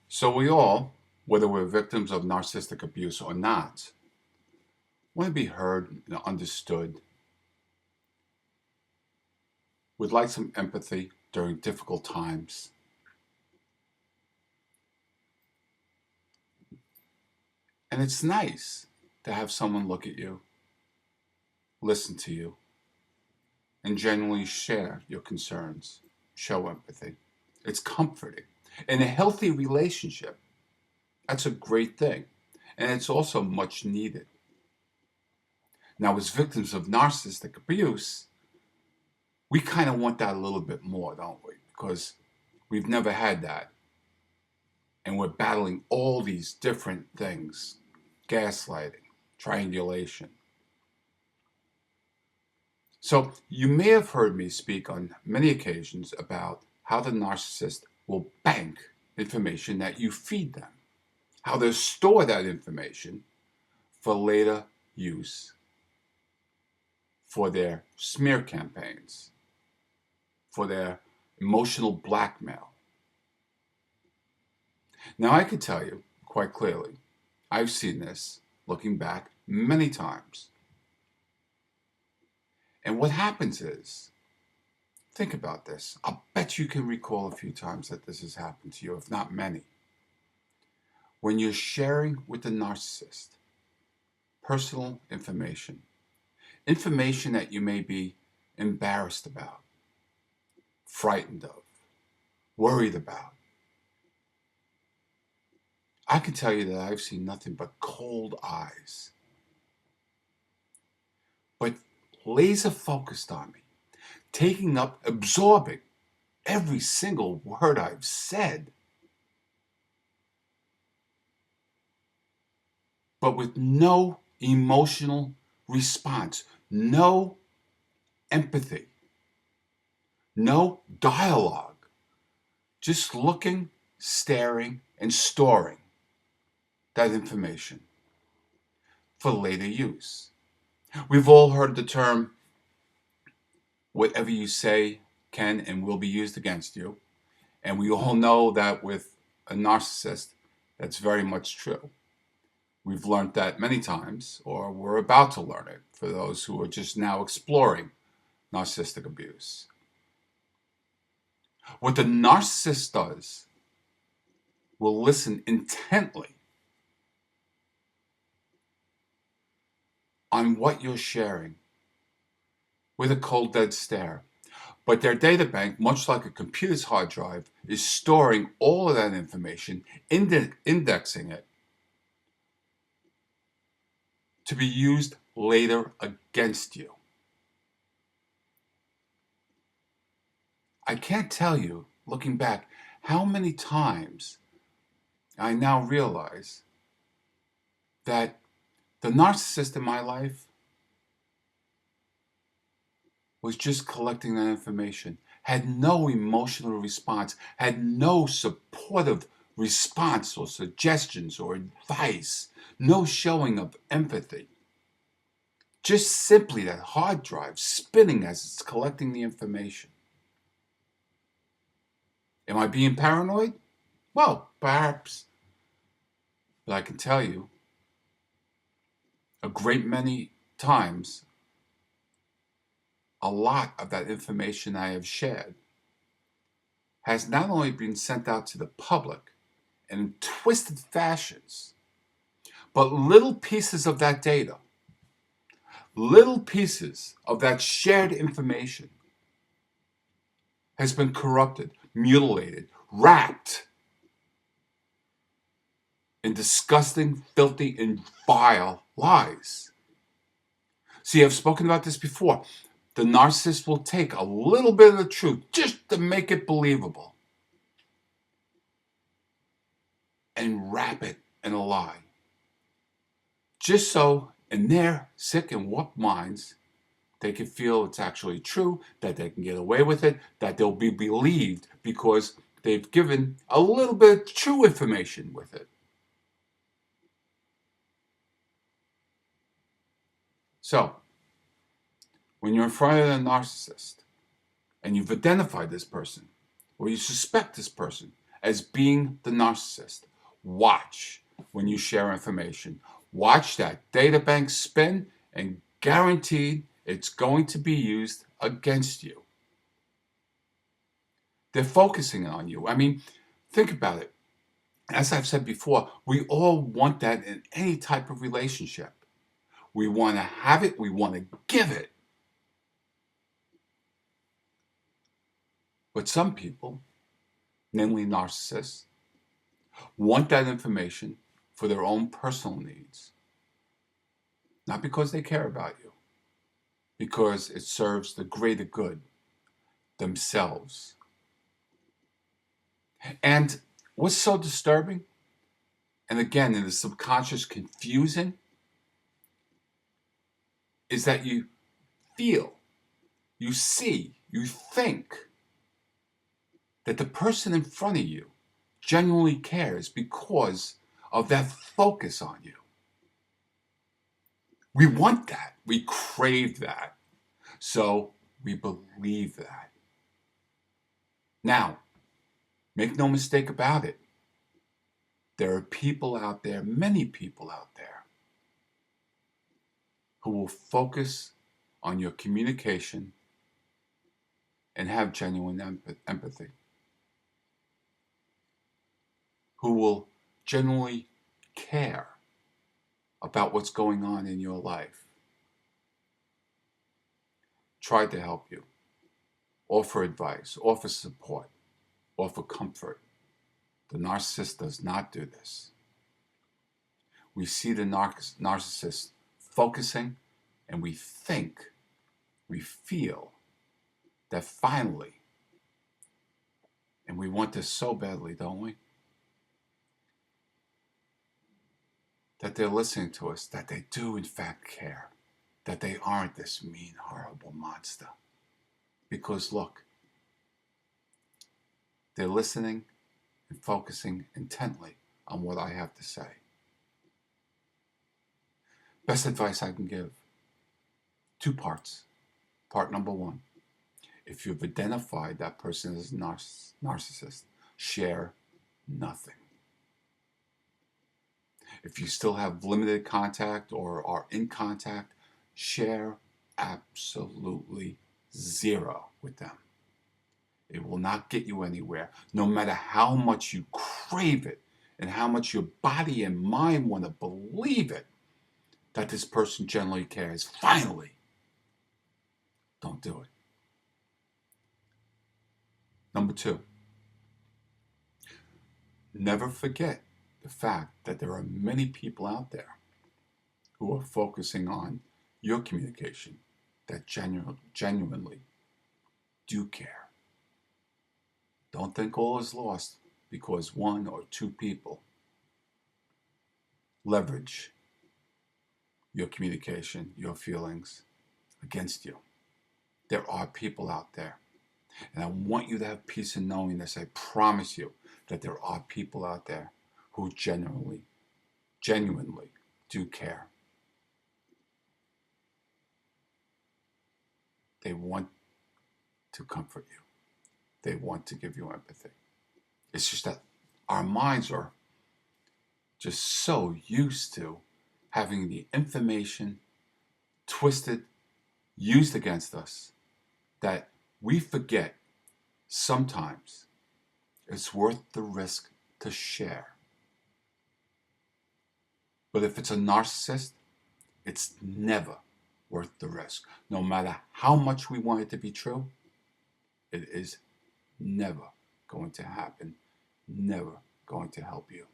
So we all, whether we're victims of narcissistic abuse or not, want to be heard and understood. We'd like some empathy during difficult times. And it's nice to have someone look at you, listen to you, and genuinely share your concerns, show empathy. It's comforting. In a healthy relationship, that's a great thing. And it's also much needed. Now, as victims of narcissistic abuse, we kind of want that a little bit more, don't we? Because we've never had that. And we're battling all these different things: gaslighting, triangulation. So, you may have heard me speak on many occasions about how the narcissist will bank information that you feed them, how they store that information for later use for their smear campaigns, for their emotional blackmail. Now, I could tell you quite clearly, I've seen this looking back many times. And what happens is, think about this. I'll bet you can recall a few times that this has happened to you, if not many. When you're sharing with the narcissist personal information, information that you may be embarrassed about, frightened of, worried about, I can tell you that I've seen nothing but cold eyes, but laser focused on me, taking up, absorbing every single word I've said, but with no emotional response, no empathy, no dialogue, just looking, staring, and storing that information for later use. We've all heard the term, whatever you say can and will be used against you. And we all know that with a narcissist, that's very much true. We've learned that many times, or we're about to learn it for those who are just now exploring narcissistic abuse. What the narcissist does will listen intently on what you're sharing with a cold, dead stare. But their data bank, much like a computer's hard drive, is storing all of that information, indexing it to be used later against you. I can't tell you, looking back, how many times I now realize that the narcissist in my life was just collecting that information, had no emotional response, had no supportive response or suggestions or advice, no showing of empathy. Just simply that hard drive spinning as it's collecting the information. Am I being paranoid? Well, perhaps. But I can tell you, a great many times, a lot of that information I have shared has not only been sent out to the public in twisted fashions, but little pieces of that data, little pieces of that shared information has been corrupted, mutilated, wrapped in disgusting, filthy, and vile lies. See, I've spoken about this before. The narcissist will take a little bit of the truth just to make it believable and wrap it in a lie. Just so in their sick and warped minds, they can feel it's actually true, that they can get away with it, that they'll be believed because they've given a little bit of true information with it. So, when you're in front of a narcissist and you've identified this person, or you suspect this person as being the narcissist. Watch when you share information. Watch that data bank spin, and guaranteed it's going to be used against you. They're focusing on you. I mean, think about it. As I've said before, we all want that in any type of relationship. We want to have it, we want to give it. But some people, namely narcissists, want that information for their own personal needs. Not because they care about you, because it serves the greater good, themselves. And what's so disturbing, and again in the subconscious confusing, is that you feel, you see, you think that the person in front of you genuinely cares because of that focus on you. We want that. We crave that. So we believe that. Now, make no mistake about it. There are people out there, many people out there, who will focus on your communication and have genuine empathy. Who will genuinely care about what's going on in your life. Try to help you. Offer advice, offer support, offer comfort. The narcissist does not do this. We see the narcissist focusing, and we think, we feel that finally, and we want this so badly, don't we? That they're listening to us, that they do in fact care, that they aren't this mean, horrible monster. Because look, they're listening and focusing intently on what I have to say. Best advice I can give, 2 parts. Part number 1, if you've identified that person as a narcissist, share nothing. If you still have limited contact or are in contact, share absolutely 0 with them. It will not get you anywhere, no matter how much you crave it and how much your body and mind want to believe it, that this person generally cares. Finally, don't do it. Number 2, never forget the fact that there are many people out there who are focusing on your communication that genuinely do care. Don't think all is lost because 1 or 2 people leverage your communication, your feelings against you. There are people out there. And I want you to have peace in knowing this. I promise you that there are people out there who genuinely do care. They want to comfort you. They want to give you empathy. It's just that our minds are just so used to having the information twisted, used against us, that we forget sometimes it's worth the risk to share. But if it's a narcissist, it's never worth the risk. No matter how much we want it to be true, it is never going to happen, never going to help you.